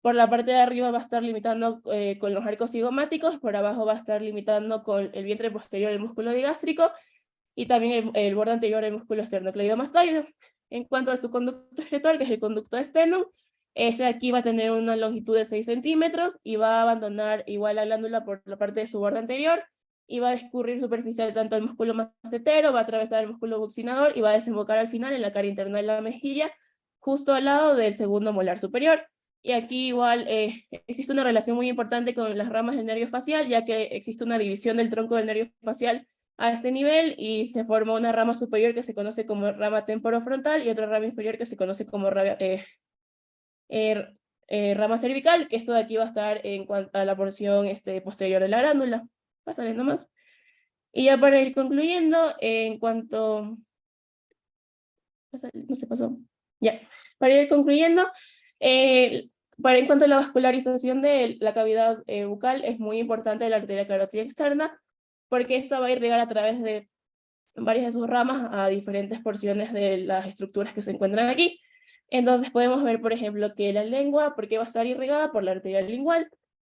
Por la parte de arriba va a estar limitando con los arcos cigomáticos. Por abajo va a estar limitando con el vientre posterior del músculo digástrico, y también el borde anterior del músculo esternocleidomastoide. En cuanto a su conducto excretor, que es el conducto de Stenum, ese aquí va a tener una longitud de 6 centímetros y va a abandonar igual la glándula por la parte de su borde anterior, y va a discurrir superficial tanto el músculo macetero, va a atravesar el músculo buccinador y va a desembocar al final en la cara interna de la mejilla, justo al lado del segundo molar superior. Y aquí igual existe una relación muy importante con las ramas del nervio facial, ya que existe una división del tronco del nervio facial a este nivel, y se forma una rama superior que se conoce como rama temporofrontal y otra rama inferior que se conoce como rama cervical, que esto de aquí va a estar en cuanto a la porción posterior de la glándula. Pásale nomás. Y ya para ir concluyendo, en cuanto... No se pasó. Ya. Para ir concluyendo, en cuanto a la vascularización de la cavidad bucal, es muy importante la arteria carótida externa, porque esta va a irrigar a través de varias de sus ramas a diferentes porciones de las estructuras que se encuentran aquí. Entonces podemos ver, por ejemplo, que la lengua, porque va a estar irrigada por la arteria lingual,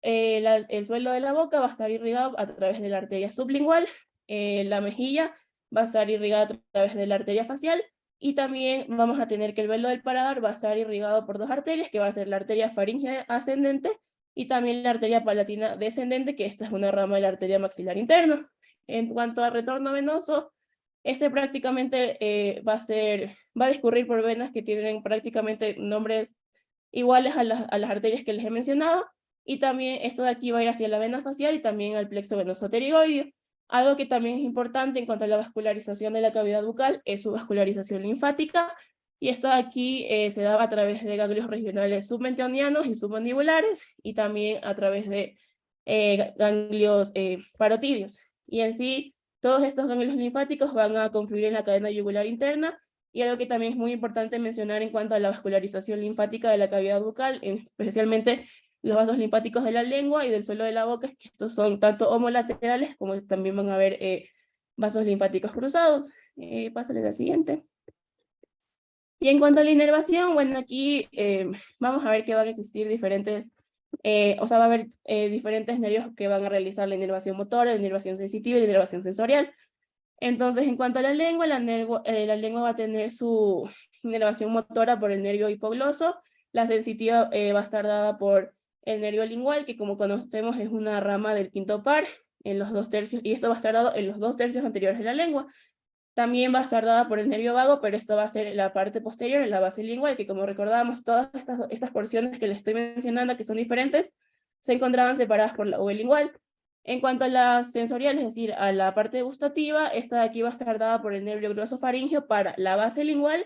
el suelo de la boca va a estar irrigado a través de la arteria sublingual, la mejilla va a estar irrigada a través de la arteria facial, y también vamos a tener que el velo del paladar va a estar irrigado por 2 arterias, que va a ser la arteria faríngea ascendente y también la arteria palatina descendente, que esta es una rama de la arteria maxilar interna. En cuanto al retorno venoso, prácticamente va a discurrir por venas que tienen prácticamente nombres iguales a las arterias que les he mencionado, y también esto de aquí va a ir hacia la vena facial y también al plexo venoso pterigoideo. Algo que también es importante en cuanto a la vascularización de la cavidad bucal es su vascularización linfática, y esto de aquí se da a través de ganglios regionales submentonianos y submandibulares, y también a través de ganglios parotidios. Y en sí, todos estos ganglios linfáticos van a confluir en la cadena yugular interna. Y algo que también es muy importante mencionar en cuanto a la vascularización linfática de la cavidad bucal, especialmente los vasos linfáticos de la lengua y del suelo de la boca, es que estos son tanto homolaterales como también van a haber vasos linfáticos cruzados. Pásale a la siguiente. Y en cuanto a la inervación, bueno, aquí vamos a ver que van a existir diferentes, o sea, va a haber diferentes nervios que van a realizar la inervación motora, la inervación sensitiva y la inervación sensorial. Entonces, en cuanto a la lengua va a tener su inervación motora por el nervio hipogloso, la sensitiva va a estar dada por el nervio lingual, que como conocemos es una rama del quinto par, en los 2/3, y esto va a estar dado en los 2/3 anteriores de la lengua. También va a estar dada por el nervio vago, pero esto va a ser la parte posterior, en la base lingual, que como recordábamos, todas estas porciones que les estoy mencionando, que son diferentes, se encontraban separadas por la V lingual. En cuanto a la sensorial, es decir, a la parte gustativa, esta de aquí va a estar dada por el nervio glosofaringeo para la base lingual,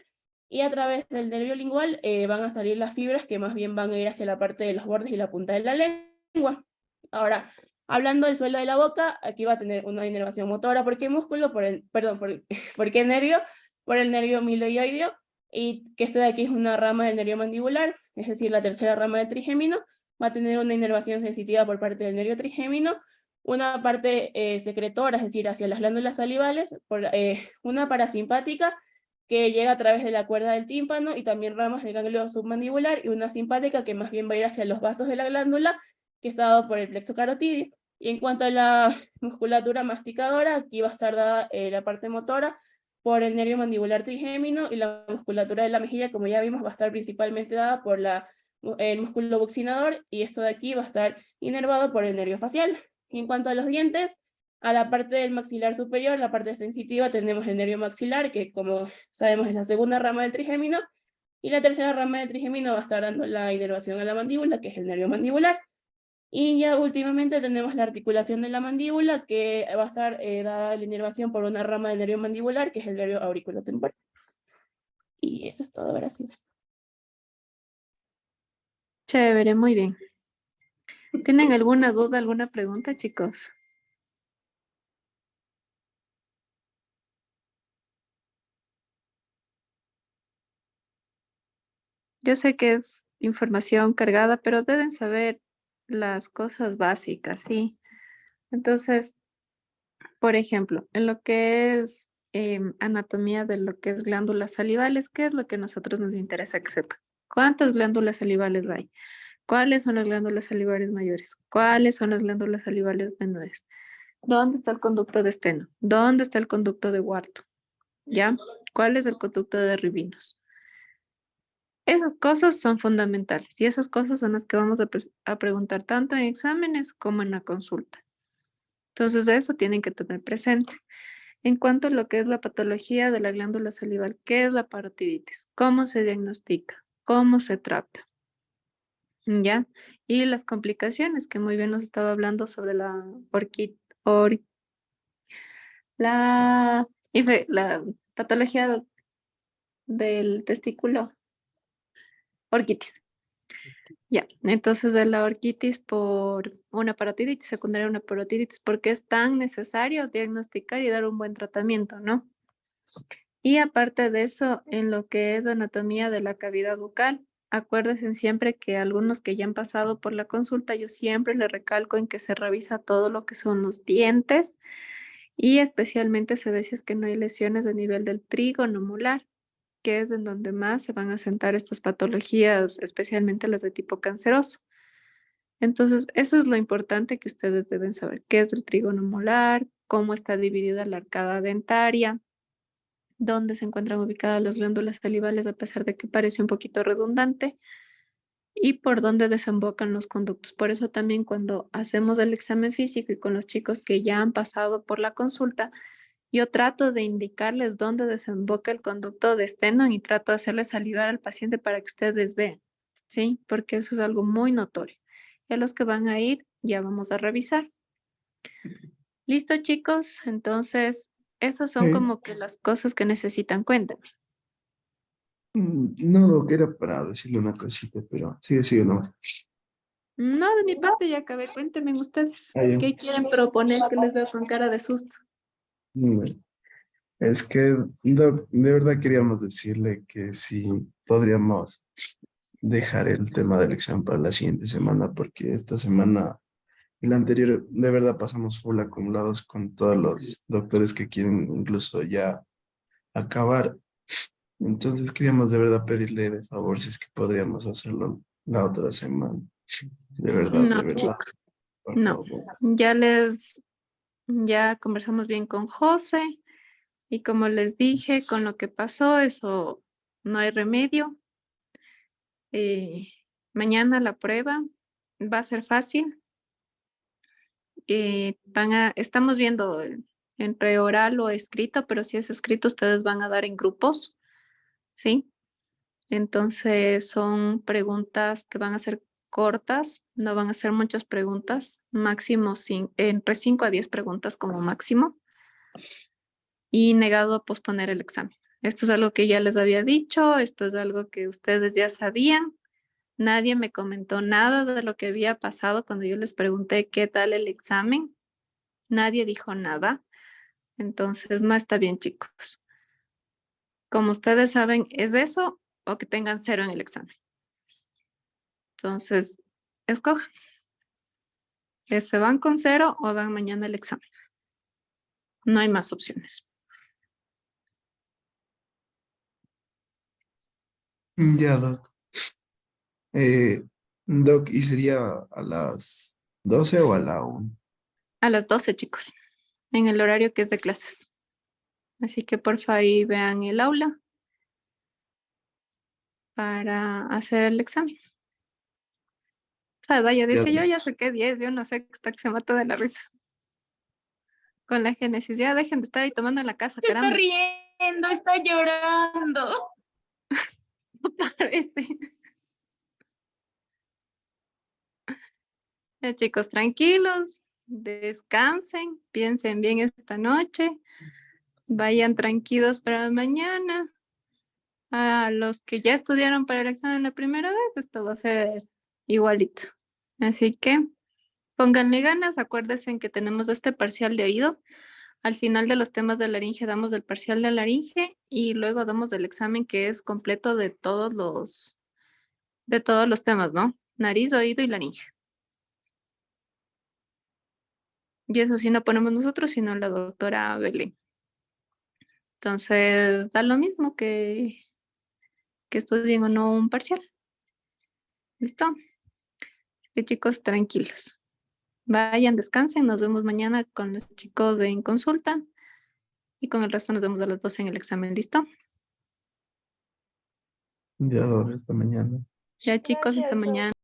y a través del nervio lingual van a salir las fibras que más bien van a ir hacia la parte de los bordes y la punta de la lengua. Ahora, hablando del suelo de la boca, aquí va a tener una inervación motora. ¿Por qué músculo? ¿Por qué nervio? Por el nervio miloioideo, y que esto de aquí es una rama del nervio mandibular, es decir, la tercera rama del trigémino. Va a tener una inervación sensitiva por parte del nervio trigémino, una parte secretora, es decir, hacia las glándulas salivales, una parasimpática que llega a través de la cuerda del tímpano y también ramas del ganglio submandibular, y una simpática que más bien va a ir hacia los vasos de la glándula, que está dado por el plexo carotídeo. Y en cuanto a la musculatura masticadora, aquí va a estar dada la parte motora por el nervio mandibular trigémino, y la musculatura de la mejilla, como ya vimos, va a estar principalmente dada por el músculo buccinador, y esto de aquí va a estar inervado por el nervio facial. Y en cuanto a los dientes, a la parte del maxilar superior, la parte sensitiva, tenemos el nervio maxilar, que como sabemos es la segunda rama del trigémino, y la tercera rama del trigémino va a estar dando la inervación a la mandíbula, que es el nervio mandibular. Y ya últimamente tenemos la articulación de la mandíbula, que va a estar dada la inervación por una rama del nervio mandibular, que es el nervio auriculotemporal. Y eso es todo, gracias. Chévere, muy bien. ¿Tienen alguna duda, alguna pregunta, chicos? Yo sé que es información cargada, pero deben saber las cosas básicas, ¿sí? Entonces, por ejemplo, en lo que es anatomía de lo que es glándulas salivales, ¿qué es lo que a nosotros nos interesa que sepan? ¿Cuántas glándulas salivales hay? ¿Cuáles son las glándulas salivales mayores? ¿Cuáles son las glándulas salivales menores? ¿Dónde está el conducto de Steno? ¿Dónde está el conducto de Wharton? ¿Ya? ¿Cuál es el conducto de Rivinos? Esas cosas son fundamentales y esas cosas son las que vamos a preguntar tanto en exámenes como en la consulta. Entonces, eso tienen que tener presente. En cuanto a lo que es la patología de la glándula salival, ¿qué es la parotiditis? ¿Cómo se diagnostica? ¿Cómo se trata? ¿Ya? Y las complicaciones, que muy bien nos estaba hablando sobre la la patología del testículo, orquitis. Ya, entonces de la orquitis por una parotiditis secundaria a una parotiditis, porque es tan necesario diagnosticar y dar un buen tratamiento, ¿no? Y aparte de eso, en lo que es anatomía de la cavidad bucal, acuérdense siempre que algunos que ya han pasado por la consulta, yo siempre les recalco en que se revisa todo lo que son los dientes y especialmente se ve si es que no hay lesiones a nivel del trígono molar, que es en donde más se van a sentar estas patologías, especialmente las de tipo canceroso. Entonces, eso es lo importante que ustedes deben saber, qué es el trígono molar, cómo está dividida la arcada dentaria, dónde se encuentran ubicadas las glándulas salivales, a pesar de que parece un poquito redundante, y por dónde desembocan los conductos. Por eso también cuando hacemos el examen físico y con los chicos que ya han pasado por la consulta, yo trato de indicarles dónde desemboca el conducto de Steno y trato de hacerles salivar al paciente para que ustedes vean, ¿sí? Porque eso es algo muy notorio. Y a los que van a ir, ya vamos a revisar. ¿Listo, chicos? Entonces, esas son Sí. como que las cosas que necesitan. Cuéntenme. No, no, que era para decirle una cosita, pero sigue nomás. No, de mi parte ya acabé. Cuéntenme ustedes. Ah, ya. ¿Qué quieren proponer? Que les veo con cara de susto. Bueno, es que de verdad queríamos decirle que si podríamos dejar el tema del examen para la siguiente semana, porque esta semana y la anterior de verdad pasamos full acumulados con todos los doctores que quieren incluso ya acabar. Entonces queríamos de verdad pedirle de favor si es que podríamos hacerlo la otra semana. No, De verdad, chicos, por no. favor. Ya conversamos bien con José Y como les dije, con lo que pasó, eso no hay remedio. Mañana la prueba va a ser fácil. Estamos viendo entre oral o escrito, pero si es escrito, ustedes van a dar en grupos, ¿sí? Entonces son preguntas que van a ser cortas, no van a ser muchas preguntas, máximo entre 5 a 10 preguntas como máximo, y negado a posponer el examen. Esto es algo que ya les había dicho, esto es algo que ustedes ya sabían. Nadie me comentó nada de lo que había pasado cuando yo les pregunté qué tal el examen. Nadie dijo nada. Entonces no está bien, chicos. Como ustedes saben, es eso o que tengan 0 en el examen. Entonces, escojan. ¿Se van con 0 o dan mañana el examen? No hay más opciones. Ya, Doc. Doc, ¿y sería a las 12 o a la 1? A las 12, chicos, en el horario que es de clases. Así que porfa ahí vean el aula para hacer el examen. O sea, vaya, Ya, dice yo ya saqué 10, yo no sé, está que se mata de la risa. Con la génesis, ya dejen de estar ahí tomando en la casa, Se está caramba. riendo, está llorando. Parece. Ya, chicos, tranquilos, descansen, piensen bien esta noche, vayan tranquilos para mañana. A los que ya estudiaron para el examen la primera vez, esto va a ser igualito. Así que pónganle ganas, acuérdense en que tenemos este parcial de oído. Al final de los temas de laringe damos el parcial de laringe y luego damos el examen que es completo de todos los temas, ¿no? Nariz, oído y laringe. Y eso sí no ponemos nosotros, sino la doctora Belén. Entonces, da lo mismo que estudien o no un parcial. ¿Listo? Así que chicos, tranquilos. Vayan, descansen, nos vemos mañana con los chicos en consulta y con el resto nos vemos a las 12 en el examen, ¿listo? ya, Doc, esta mañana. Ya chicos, hasta mañana.